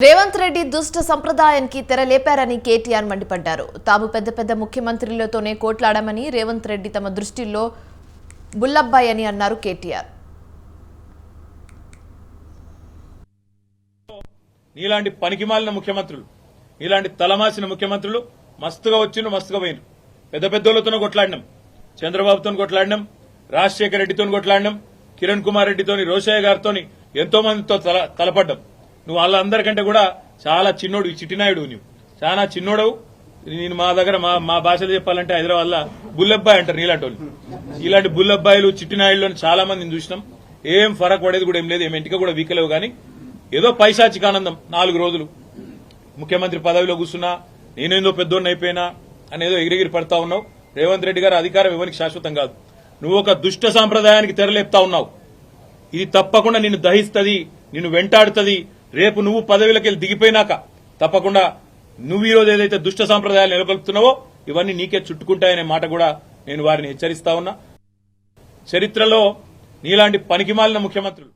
రేవంత్ రెడ్డి దుష్ట సంప్రదాయానికి తెరలేపారని కేటీఆర్ మండిపడ్డారు. తాము పెద్ద పెద్ద ముఖ్యమంత్రులతోనే కోట్లాడామని, రేవంత్ రెడ్డి తమ దృష్టిలో బుల్లబ్బాయి అని అన్నారు కేటీఆర్. నీలాంటి పనికిమాలిన ముఖ్యమంత్రులు, నీలాంటి తలమాసిన ముఖ్యమంత్రులు మస్తుగా వచ్చిండ్రు, మస్తుగా పోయినరు. పెద్ద పెద్దోళ్లతోనే కొట్లాడినాం, చంద్రబాబుతో కొట్లాడినాం, రాజశేఖర రెడ్డితో కొట్లాడినాం, కిరణ్ కుమార్ రెడ్డితోని, రోషయ్య గారితో ఎంతో మందితో తలపడ్డాం. నువ్వు వాళ్ళందరికంటే కూడా చాలా చిన్నోడు, చిట్టినాయుడు. నువ్వు చాలా చిన్నోడవు. నేను మా దగ్గర మా భాషలో చెప్పాలంటే హైదరాబాద్ లో బుల్లబ్బాయి అంటారు నీలాంటి వాళ్ళు. ఇలాంటి బుల్లబ్బాయిలు, చిట్టినాయుడు చాలా మందిని చూసినాం. ఏం ఫరక్ పడేది కూడా ఏం లేదు, ఏం ఇంటికి కూడా వీకలేవు. కానీ ఏదో పైశాచికానందం 4 రోజులు ముఖ్యమంత్రి పదవిలో కూర్చున్నా, నేనేందో పెద్దోడిని అయిపోయినా అనేదో ఎగిరిగిరి పడతా ఉన్నావు. రేవంత్ రెడ్డి గారు అధికారం ఎవరికి శాశ్వతం కాదు. నువ్వు ఒక దుష్ట సాంప్రదాయానికి తెరలేపుతా ఉన్నావు. ఇది తప్పకుండా నిన్ను దహిస్తుంది, నిన్ను వెంటాడుతుంది. రేపు నువ్వు పదవిలోకి దిగిపోయినాక తప్పకుండా నువ్వు ఈరోజు ఏదైతే దుష్ట సాంప్రదాయాలు నెలకొల్పుతున్నావో ఇవన్నీ నీకే చుట్టుకుంటాయనే మాట కూడా నేను వారిని హెచ్చరిస్తా ఉన్నా. చరిత్రలో నీలాంటి పనికిమాలిన ముఖ్యమంత్రులు